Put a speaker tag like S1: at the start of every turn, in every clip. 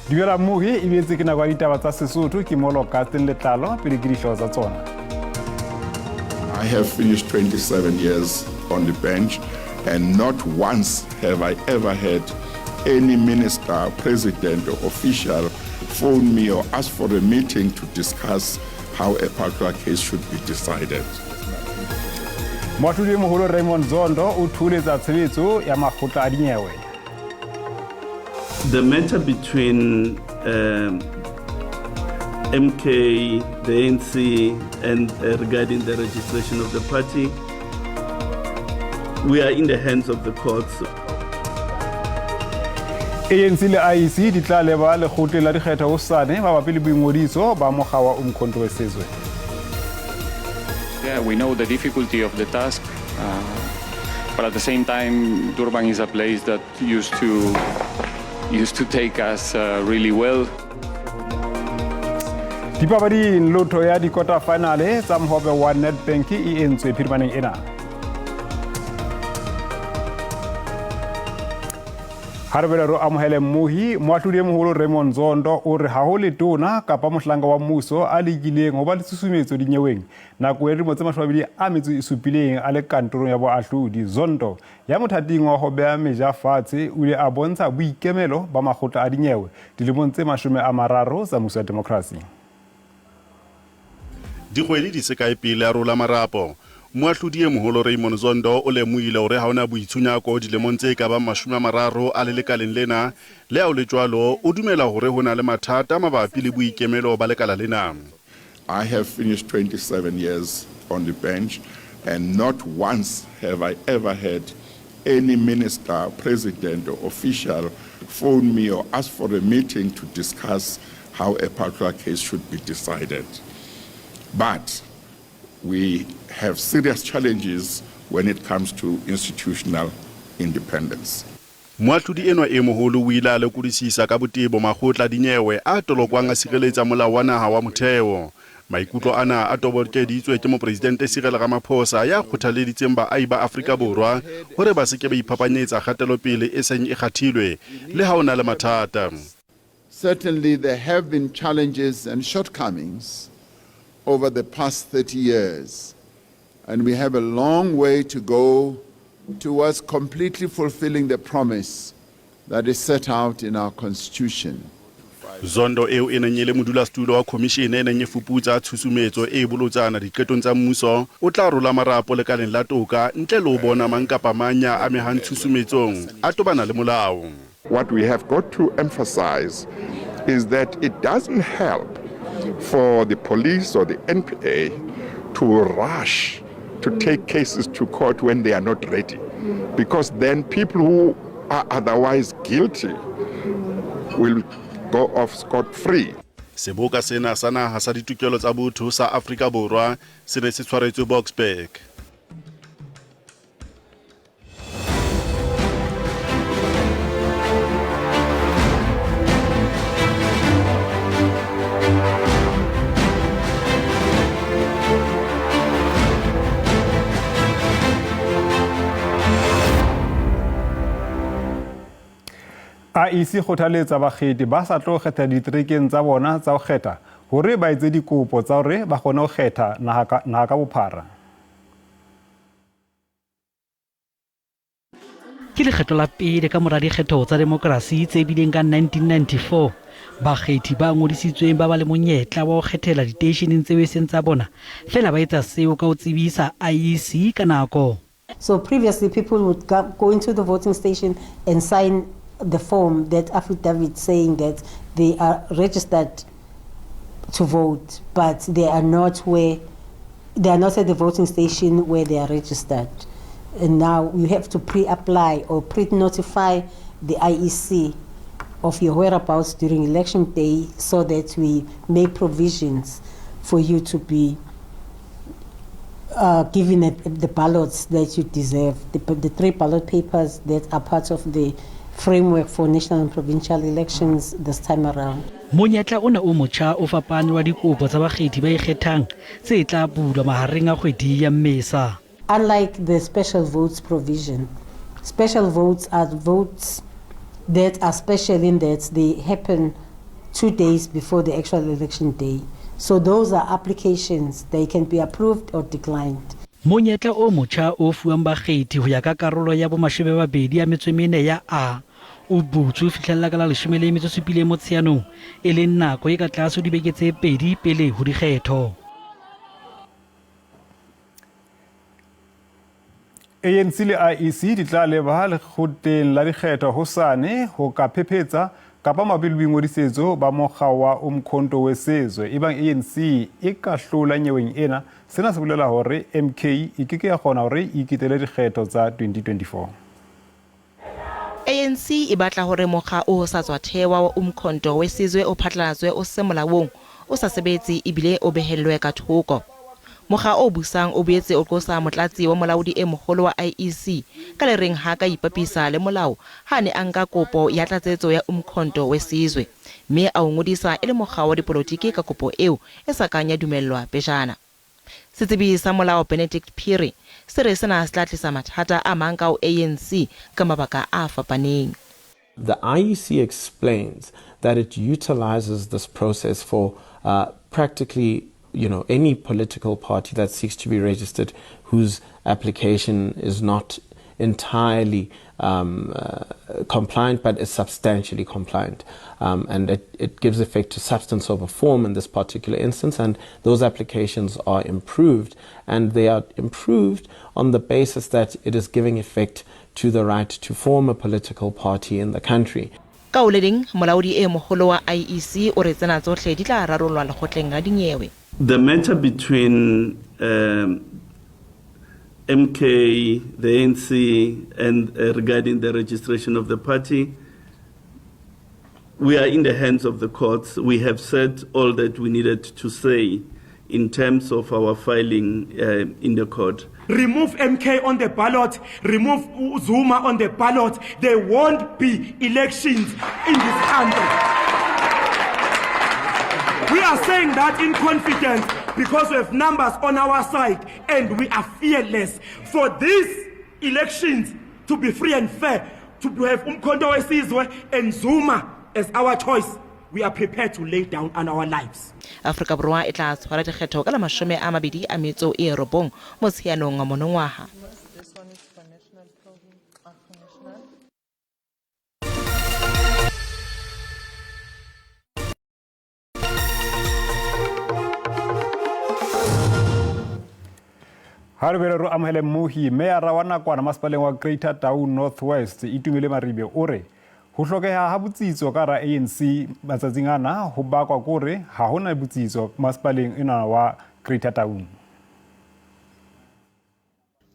S1: Dumela mohi e betse ke nako ya ditaba tsa Sesotho ke molo ka letlalo pele ke dihlooho tsa tsona.
S2: I have finished 27 years on the bench and not once have I ever had any minister, president or official phone me or ask for a meeting to discuss how a particular case should be decided.
S1: Moahlodi moholo Raymond Zondo o thuletsa tshebetso ya makgotla a dinyewe.
S3: The matter between MK, the ANC, and regarding the registration of the party, we are in the hands of the courts.
S1: ANC le IEC di tla leba lekgotla la dikgetho hosane mabapi le boingodiso ba mokga wa umkhonto wesizwe.
S4: Yeah, we know the difficulty of the task, but at the same time, Durban is a place that used to take us really well.
S1: Dipapadi lotho ya di quarter finale tsa mhobe wa Nedbank e entswe phirimaneng ena. Harabelaro amohele mohi moahlodi moholo Raymond Zondo o re ha ho letona kapa mohlanga wa mmuso a legileng ho ba le tsusumetso dinyeweng nako e re motse mashwabedi a metso e supileng a le kantorong ya boahlodi. Zondo ya mothating wa ho bea meja fatshe o ile a bontsha boikemelo ba makgotla a dinyewe dilemong tse 30 tsa mmuso wa demokrasi.
S5: Dikgwedi di se kae pele a rola marapo moahlodi moholo Raymond Zondo o lemohile hore ha ona boitshunyako dilemong tse ka ba 30 a le lekaleng lena le ao le jwalo o dumela hore hona le mathata mabapi le boikemelo ba lekala lena.
S2: I have finished 27 years on the bench and not once have I ever had any minister, president or official phone me or ask for a meeting to discuss how a particular case should be decided. But we have serious challenges when it comes to institutional independence.
S5: Moahlodi enwa e moholo o ile a lekodisisa ka botebo makgotla dinyewe a tolokwang a sireletsa molao wa naha wa motheo. Maikutlo ana a tobokeditswe ke mopresidente Cyril Ramaphosa ya kgothaleditseng baahi ba Afrika Borwa hore ba seke ba iphapanyetsa kgatelopele e seng e kgathilwe le ha ona le mathata.
S6: Certainly there have been challenges and shortcomings over the past 30 years, and we have a long way to go towards completely fulfilling the promise that is set out in our constitution.
S5: Zondo eo e neng le modulasetulo wa commission e neng e fuputsa tshusumetso e bolotsana diqetong tsa mmuso o tla rola marapo lekaleng la toka ntle le ho bona mang kapa manya a mehang tshusumetsong a tobana le molao.
S2: What we have got to emphasize is that it doesn't help for the police or the NPA to rush to take cases to court when they are not ready, because then people who are otherwise guilty will go off scot-free.
S5: Seboka sena sa naha sa ditokelo tsa botho sa Afrika Borwa se ne se tshwaretswe Boksburg.
S1: IEC kgothaletsa bakgethi ba sa tlo kgetha ditrekeng tsa bona tsa ho kgetha hore ba etse dikopo tsa hore ba kgone ho kgetha naha ka bophara.
S7: Ke lekgetho la pele ka mora dikgetho tsa demokrasi tse bileng ka 1994 bakgethi ba ngodisitsweng ba ba le monyetla wa ho kgethela diteisheneng tse weseng tsa bona fela ba etsa seo ka ho tsebisa IEC ka nako.
S8: So previously people would go into the voting station and sign the form, that affidavit saying that they are registered to vote, but they are not at the voting station where they are registered. And now you have to pre-apply or pre-notify the IEC of your whereabouts during election day so that we make provisions for you to be given the ballots that you deserve, the 3 ballot papers that are part of the framework for national and provincial elections this time around.
S7: Monyetla ona o motjha o fapane wa dikopo tsa bakgethi ba ikgethang tse tla bulwa mahareng a kgwedi ya Mmesa.
S8: Unlike the special votes provision, special votes are votes that are special in that they happen 2 days before the actual election day. So those are applications. They can be approved or declined.
S7: Monyetla o motjha o fuwang bakgethi ho ya ka karolo ya bo24 ya metswemene ya A o butswe ho fihlella ka la 17 Motsheanong e leng nako e ka tlase ho dibeke tse 2 pele ho dikgetho.
S1: ANC le IEC di tla leba lekgotleng la dikgetho hosane ho ka phephetsa kapa mabili boingodisetso ba mokga wa umkhonto wesizwe ebang ANC e ka hlola nyeweng ena. Sena se bolela hore MK e ke ya kgona hore e ikitele dikgetho tsa 2024.
S9: ANC e batla hore mokga o sa tswa thewa wa umkhonto wesizwe o phatlalatswe o se molaong o sa sebetse ebile o behellwe ka thoko. Mokga o busang o boetse o tlosa motlatsi wa molaodi e mogolo wa IEC ka le reng ha ka ipapisa le molao ha ne a nka kopo ya tlatsetso ya umkhonto wesizwe mme a o ngodisa e le mokga wa dipolotiki ka kopo eo e sa kanya dumellwa pejana. Setsebi sa molao Benedict Phiri se re sena se tla tlisa mathata a mang ka o ANC ka mabaka a fapaneng.
S10: The IEC explains that it utilizes this process for practically any political party that seeks to be registered whose application is not entirely compliant but is substantially compliant, and it gives effect to substance over form in this particular instance, and those applications are improved, and they are improved on the basis that it is giving effect to the right to form a political party in the country.
S9: Ka o le ding molaodi e mogolo wa IEC o re tsena tsohle di tla rarollwa lekgotleng la dinyewe.
S3: The matter between MK, the ANC, and regarding the registration of the party, we are in the hands of the courts. We have said all that we needed to say in terms of our filing in the court.
S11: Remove MK on the ballot, remove Zuma on the ballot. There won't be elections in this country. We are saying that in confidence because we have numbers on our side and we are fearless. For these elections to be free and fair, to have umkhonto wesizwe and Zuma as our choice, we are prepared to lay down on our lives.
S9: Afrika Borwa e tla tshwara dikgetho ka la 29 Motsheanong wa monongwaha.
S1: Haribere ro amhele mohi meara wa nakwana masepaleng wa Greater Town Northwest Itumele Maribe ore ho hlokeha ha botsitso ka ra ANC matsatsing ana ho bakwa kore ha hona botsitso masepaleng ena wa Greater Town.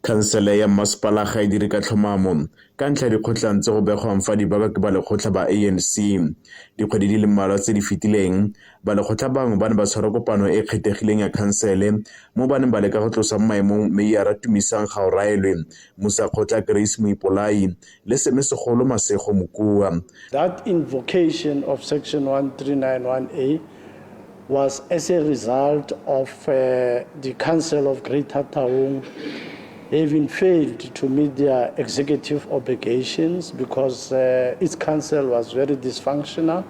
S12: Kansele ya masepala ga dire ka tlhomamo ka ntlha dikgotlang tse go begwang fa di baka ke ba lekgotla ba ANC dikgwedi di le mmalwa tse di fetileng ba lekgotla bangwe ba ne ba tshwara kopano e kgethegileng ya kansele mo ba neng ba leka go tlosa maemong Meiyara Tumisang ga o raelwe Musakgotla Grace Moipolai le Semesegolo Masego Mokua.
S13: That invocation of section 1391A was as a result of the Council of Greater Town having failed to meet their executive obligations because its council was very dysfunctional,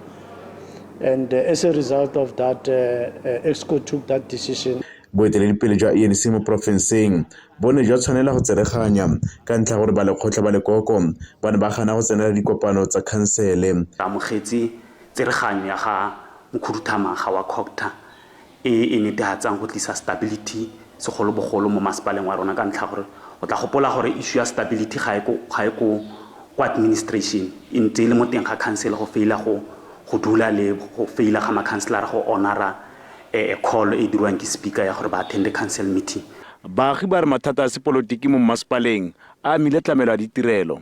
S13: and as a result of that, EXCO took that decision.
S12: Boeteledipele jwa ANC mo profenseng bone jwa tshwanela go tsereganya ka ntlha gore ba lekgotla ba lekoko ba ne ba gana go tsenela dikopano tsa khansele.
S14: Amogetse tsereganyo ya ga mokhuduthamaga wa COGTA e netefatsang go tlisa stability segolo bogolo mo masepaleng wa rona ka ntlha gore o tla gopola gore issue ya stability ga e ko administration e ntse le mo teng ga council go feila go dula le go feila ga ma-councilor go honora call e dirwang ke speaker ya gore ba attend council meeting.
S12: Baagi ba re mathata a sepolotiki mo masepaleng a mile tlamelo a ditirelo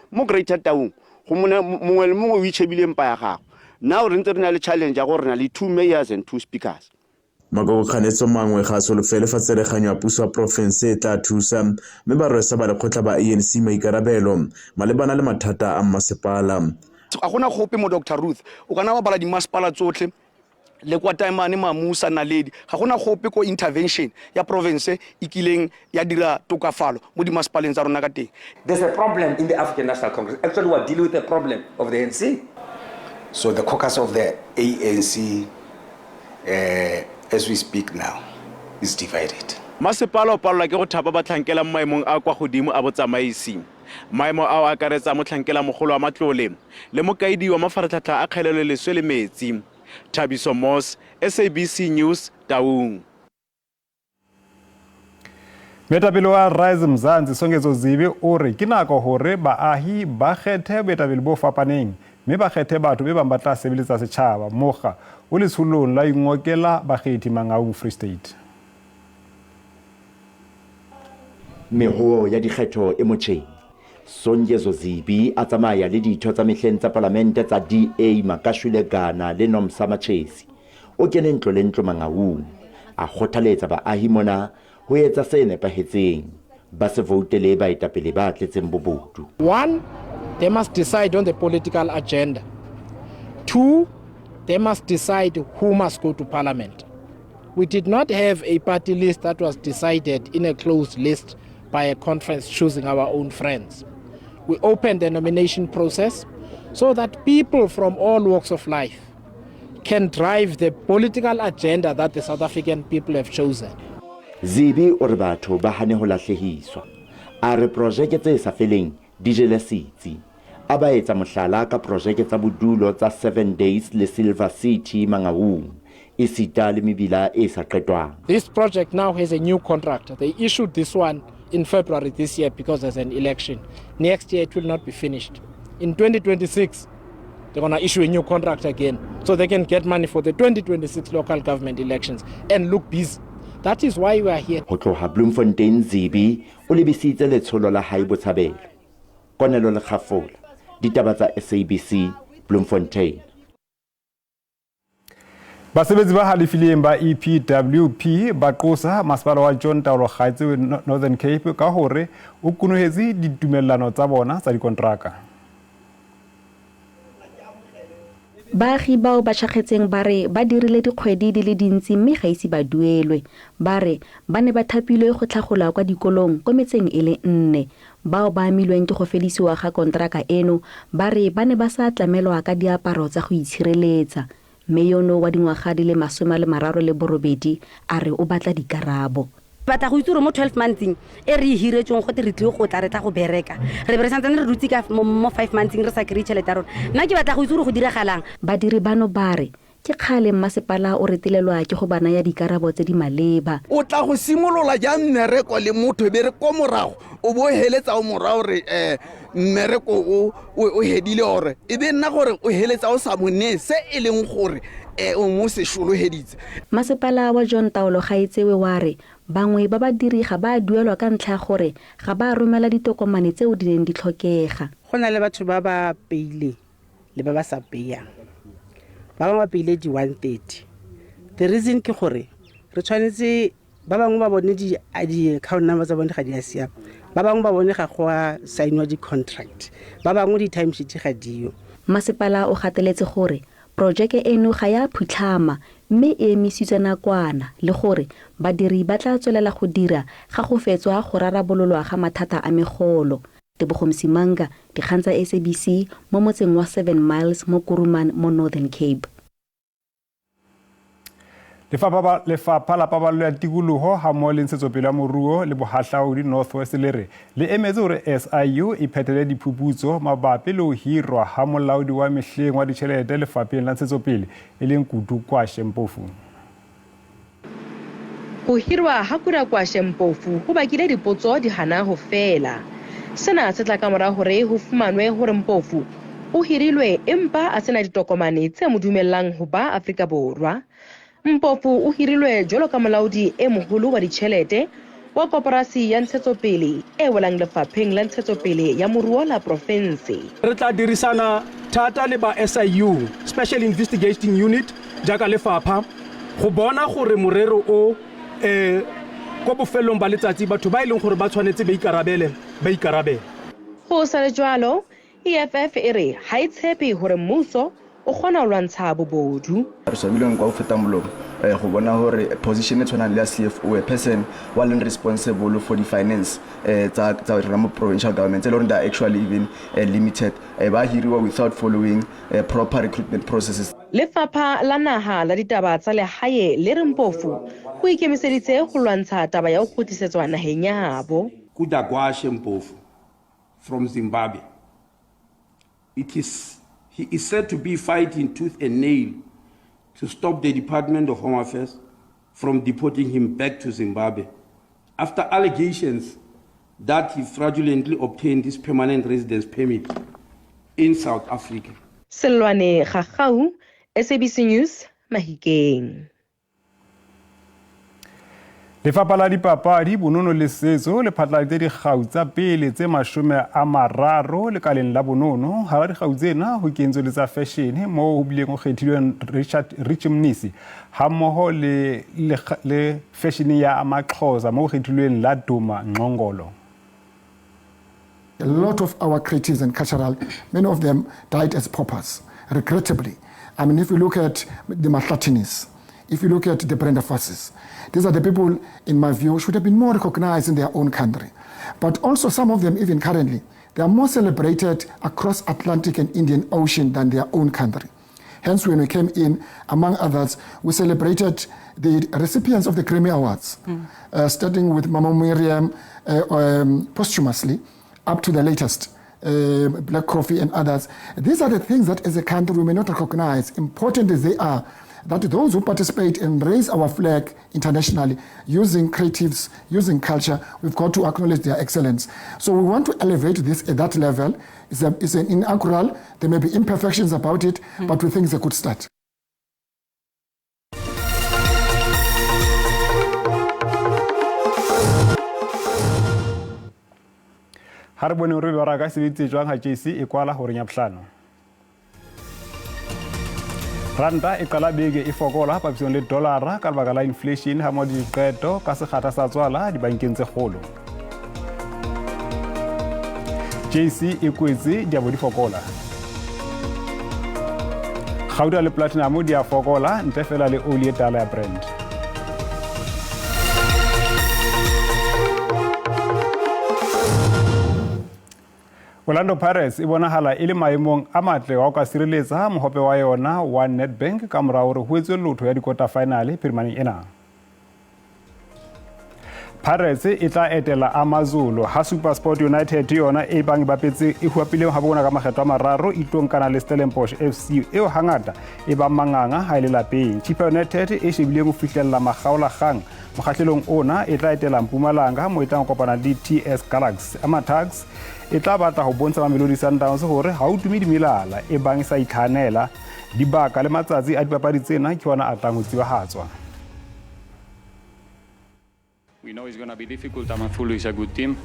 S15: mo Greater Town go mongwe le mongwe o itshebile mpa ya gago. Now re ntse re na le challenge ya gore na le 2 mayors and 2 speakers.
S12: Mago kganetso mangwe ga solofele fa tsereganyo a puso a province e tla thusa mme ba rwesa ba lekgotla ba ANC maikarabelo malebana le mathata a masepala.
S15: A gona gope mo Dr. Ruth o kana ba bala di masepala tsotlhe le kwa Taimane Mamusa Naledi ga gona gope ko intervention ya province ikileng ya dira tokafalo mo di masepaleng tsa rona ka teng.
S16: There's a problem in the African National Congress. Actually, we're dealing with the problem of the ANC. So the caucus of the ANC, as we speak now, is divided.
S5: Masepala o palelwa ke go thapa batlhankela maemong a kwa godimo a botsamaisi. Maemo a o akaretsa motlhankela mogolo wa matlole le mokaedi wa mafaratlhatlha a kgelelo leswe le metsi. Thabiso Moss, SABC News, Taung.
S1: Moetapele wa Rise Mzansi Songezo Zibi o re ke nako hore baahi ba kgethe boetapele bo fapaneng mme ba kgethe batho be bang ba tla sebeletsa setjhaba. Moga o letsholong la ingokela bakgethi Mangaung Free State.
S17: Meho ya dikgetho e motjheng. Songezo Zibi a tsamaya le ditho tsa mehleng tsa parlamente tsa DA Makashule Gana le Nomsa Machesi. O kene ntlo le ntlo Mangaung. A kgothaletsa baahi mona ho etsa se nepahetseng. Ba se voutele baetapele ba tletseng bobodu.
S18: 1, they must decide on the political agenda. 2, they must decide who must go to parliament. We did not have a party list that was decided in a closed list by a conference choosing our own friends. We opened the nomination process so that people from all walks of life can drive the political agenda that the South African people have chosen.
S17: Zibi o re batho ba hane ho lahlehiswa. A re projeke tse sa feleng di jele setsi. A ba etsa mohlala ka projeke tsa bodulo tsa 7 days le Silver City Mangaung. Isita le mebila e sa qetwang.
S18: This project now has a new contract. They issued this one in February this year because there's an election. Next year it will not be finished. In 2026, they're going to issue a new contract again so they can get money for the 2026 local government elections and look busy. That is why we are here.
S17: Ho tloha Bloemfontein Zibi o lebisitse letsholo la hae Botshabelo. Konelo le Kgafola. Ditaba tsa SABC Bloemfontein.
S1: Basebetsi ba halefileng ba EPWP ba qosa masepala wa John Taolo Kgaitse Northern Cape ka hore o kunohetse ditumellano tsa bona tsa dikontraka.
S19: Baagi bao ba tshagetseng ba re ba dirile dikgwedi di le dintsi mme ga ise ba duelwe. Ba re ba ne ba thapilwe go tlhagola kwa dikolong ko metseng e le 4. Bao ba amilweng ke go fedisiwa ga kontraka eno ba re ba ne ba sa tlamelwa ka diaparo tsa go itshireletsa. Mme yono wa dingwaga di le 38 a re o batla dikarabo.
S20: Batla go itse mo 12 months e re hiretsong go te re tle go tla re tla go bereka re be re santse re dutse ka mo 5 months re sa kry tšhelete rona nna ke batla go itse go diragalang.
S19: Badiri bano ba re ke kgale mmasepala o retelelwa ke go bana ya dikarabo tse di maleba.
S21: O tla go simolola ja mmereko le motho be re ko morago o bo heletsa o morago re mmereko o hedile hore e be nna gore o heletsa o sa mone se e leng gore o mo se sholo heditse.
S19: Masepala wa John Taolo Kgaitsewe wa re bangwe ba badiri ga ba duelwa ka ntlha gore ga ba romela ditokomane tseo di neng di tlhokega.
S22: Go na le batho ba ba peile le ba ba sa peyang. Ba ba peile di 130. The reason ke gore re tshwanetse ba bangwe ba bone di account number tsa bone ga di a siama. Ba bangwe ba bone ga go a signwa di contract. Ba bangwe di time sheet ga dio.
S19: Masepala o gateletse gore projeke eno ga ya phutlhama mme e emisitswe nakwana le gore badiri ba tla tswelela go dira ga go fetswa go rarabololwa ga mathata a megolo. Tebogo Msimanga, dikgang tsa SABC mo motseng wa 7 Miles mo Kuruman mo Northern Cape.
S1: Lefapha la Paballo ya Tikoloho ha mmoho le ntshetsopele ya moruo le bohahlaudi North West le emetse hore SIU e phethele diphuputso mabapi le ho hirwa ha molaodi wa mehleng wa ditjhelete lefapheng la ntshetsopele e leng Kudu Kwashe Mpofu.
S9: Ho hirwa ha Kudu Kwashe Mpofu ho bakile dipotso di hana ho fela. Sena se tla ka mora hore ho fumanwe hore Mpofu o hirilwe empa a sena ditokomane tse mo dumellang ho ba Afrika Borwa. Mpofu o hirilwe jwalo ka molaodi e moholo wa ditjhelete wa koporasi ya ntshetsopele e welang lefapheng la ntshetsopele ya moruo la province.
S11: Re tla dirisana thata le ba SIU Special Investigating Unit jaaka lefapha go bona gore morero o go bofelong ba letsatsi batho ba ileng gore ba tshwanetse ba ikarabele.
S9: Go sa le jwalo EFF e re ha e tshepe gore mmuso o kgona ho lwantsha bobodu.
S23: Re shabileng kwa o feta molomo
S4: go bona hore position e tshwanang le CFO, a person while responsible for the finance tsa provincial government they are actually even limited ba hiriwa without following proper recruitment processes.
S9: Lefapha la naha la ditaba tsa lehae le re Mpofu go ikemiseditse go lwantsha taba ya go khutlisetswa naheng ya habo.
S6: Kudagwashe Mpofu from Zimbabwe. He is said to be fighting tooth and nail to stop the Department of Home Affairs from deporting him back to Zimbabwe after allegations that he fraudulently obtained his permanent residence permit in South Africa.
S9: Selwane Gagau, SABC News, Mahikeng.
S1: Lefapha la dipapadi bonono le setso le phatlaladitse dikgau tsa pele tse 30 lekaleng la bonono ha dikgau tsena ho kentswe le tsa fashion mo ho bileng go kgethilweng Rich Mnisi ha mmoho le fashion ya amaXhosa mo ho kgethilweng la Duma Ngqongolo.
S23: A lot of our creatives and cultural, many of them died as paupers, regrettably. I mean, if you look at the Mahlatinis, if you look at the Brenda Fasses, these are the people, in my view, should have been more recognized in their own country. But also some of them, even currently, they are more celebrated across Atlantic and Indian Ocean than their own country. Hence, when we came in, among others, we celebrated the recipients of the Grammy Awards, starting with Mama Miriam posthumously, up to the latest, Black Coffee and others. These are the things that as a country we may not recognize, important as they are, that those who participate and raise our flag internationally using creatives, using culture, we've got to acknowledge their excellence. So we want to elevate this at that level. It's an inaugural, there may be imperfections about it, but we think it's a good start.
S1: Ha re bone hore ba raka sebetsi jwang ha JC e kwala hore nya bohlano. Randa e qala bege e fokola papisong le dollara ka lebaka la inflation ha mo di qeto ka sekgata sa tswala di bankeng tse kgolo. JC e kwetse di abo di fokola. Gauda le platinum di a fokola ntle fela le oli e tala ya Brent. Orlando Pirates e bonahala ile maemong a matle wa ka sireletsa mohope wa yona wa Nedbank ka mora hore ho etswe lotho ya dikota finale phirimaneng ena. Pirates e tla etela Amazulu ha SuperSport United yona e bang bapetse e huapile ha bona ka makgetho a mararo itlong kana le Stellenbosch FC eo hangata e ba manganga ha ile lapeng. Chippa United e shebile go fihlella magaola gang mokgahlelong ona e tla etela Mpumalanga mo etang kopana le TS Galaxy. AmaTuks e tla batla go bontsha Mamelodi Sundowns gore ha o tumi dimilala e bang sa itlhanela dibaka le matsatsi a dipapadi tsena ke yona a tlang ho tsibahatswa.
S24: We know it's going to be difficult. Amazulu is a good team,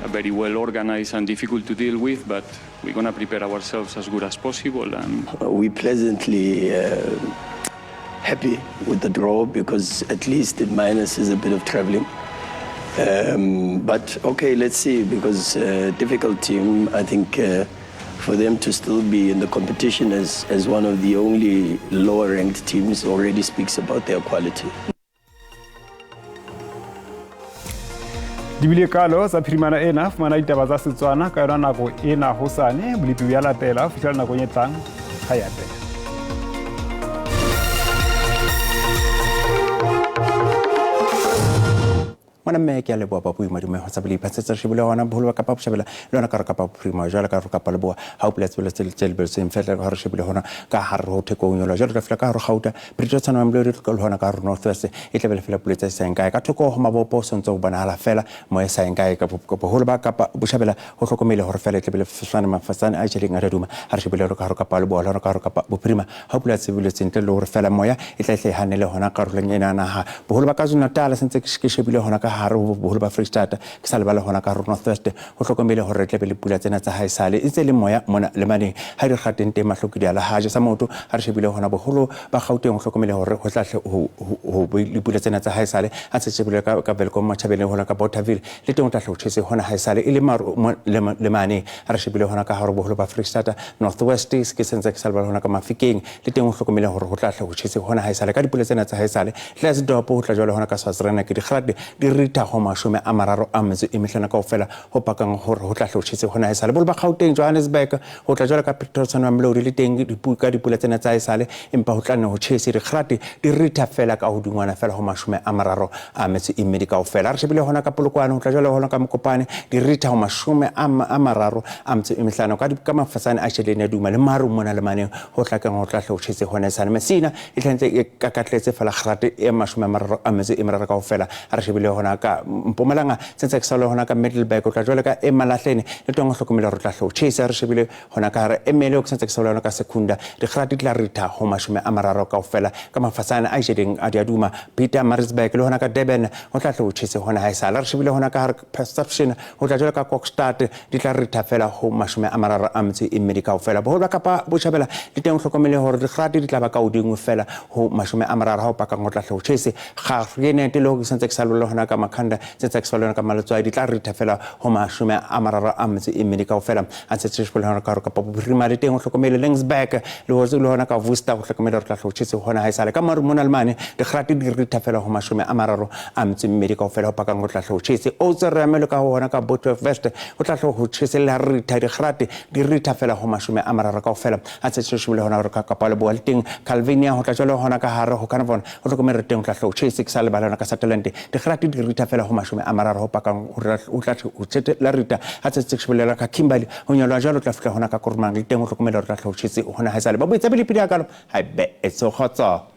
S24: very well organized and difficult to deal with, but we're going to prepare ourselves as good as possible. And
S25: we're pleasantly happy with the draw because at least it minuses a bit of traveling. But okay, let's see, because difficult team, I think for them to still be in the competition as one of the only lower ranked teams already speaks about their quality.
S1: Dibile kalo sa phirimana ena fumana ditaba tsa Setswana ka yona nako ena hosane bulipi ya latela fihlela nako e tlang ha ya teng.
S26: Mana me ke le boa papu ma dume sa bili patsetsa shibule wana bhulwa ka papu shabela lona ka ka papu prima jala ka ka pala boa ha o pletse bele tsel bel sem fetla ka shibule hona ka har ho the ko nyola jala ka fela ka ho gauta prito tsana mble re ka hona ka north west e tle bele fela pletse senga ka thoko ho mabopo sontso bana hala fela mo e senga ka boholo ba ka bo shabela ho hlokomele hore fela tle bele fsana mafasane a tshele ngata duma har shibule ka ka pala boa lona ka ka bo prima ha o pletse bele tsentle le hore fela moya e tle hanele hona ka roleng ena na ha boholo ba ka zuna tala sentse ke shibule hona ka hare ho boholo ba Freestata ke sa lebala hona ka North West ho hlokomele hore re tle le pula tsena tsa haesale e tse le moya mona le maneng ha di kgateng teng mahlokodi ala haje sa motho ha re shebile hona boholo ba Gauteng ho hlokomele hore ho tlahle ho le pula tsena tsa haesale a se shebile ka Belkom Machabeleng hona ka Bothaville le teng o tlahle ho tshese hona haesale e le maru le maneng ha re shebile hona ka hare boholo ba Freestata North West ke sentse ke sa lebala hona ka Mafikeng le teng ho hlokomele hore ho tlahle ho tshese hona haesale ka dipula tsena tsa haesale le se dopo ho tla jwale hona ka Swaziland ke di grade di rita ho mashome a mararo a metso e mehlana kaofela ho pakang hore ho tla hlotshetse hona haesale bolo ba Gauteng Johannesburg ho tla jwale ka Peterson wa Mlodi le teng dipuka dipula tsena tsa haesale empa ho tla nne ho tshese di grade di rita fela ka hodungwana fela ho mashome a mararo a metso e mmedi kaofela re shebile hona ka Polokwane ho tla jwale hona ka Mokopane di rita ho mashome a mararo a metso e mehlana ka mafasane a shelene duma le maru mona le maneng ho tla kang ho tla hlotshetse hona haesale Messina e tlantse e katletse fela grade e mashome a mararo a metso e meraro kaofela a re shebile hona ka Mpumalanga sentse ke sa le hona ka Middelburg o tla jwale ka Emalahleni le teng ho hlokomela hore tla hlotshetse re shebile hona ka hare Emele o sentse ke sa le hona ka Secunda di grade tla rita ho mashome a mararo kaofela ka mafasane a jedeng a diaduma Peter Maritzburg le hona ka Durban ho tla hlotshetse hona haesale re shebile hona ka hare Perception ho tla jwale ka Kokstad di tla rita fela ho mashome a mararo a metso e mmedi kaofela boholo ba Kapa Botjhabela le teng ho hlokomele hore di grade di tla ba ka hodimo fela ho mashome a mararo ha o pakang ho tla hlotshetse ga rene te lo sentse ke sa le hona ka Makhanda sentse ke sa le hona ka Maletswai di tla rita fela ho mashome a mararo a metso e mmedi kaofela a sentse ke hona ka Bophirima le teng ho hlokomele Lensburg le hona ka Worcester ho hlokomela hore tla hlotshetse hona haesale ka Marumona le mane di grade di rita fela ho mashome a mararo a metso e mmedi kaofela ho pakang ho tla hlotshetse o tse re amelo ka hona ka Bothaville West ho tla hlotshetse le rita di grade di rita fela ho mashome a mararo kaofela a sentse ke hona hore ka Kapaleboa le teng Calvinia ho tla jwale hona ka hare ho Carnarvon ho hlokomela teng ho tla hlotshetse ke sa le balana ka Sutherland di grade di rita fela ho mashome a mararo ho pakang o tla tshetse la rita ha tshetse ke shebela ka Kimberley ho nyalwa jalo tla fihla hona ka Koromang le teng ho hlokomela hore tla hlotshetse hona haesale ba boetse be le pidi ya kalo ha be etso khotsa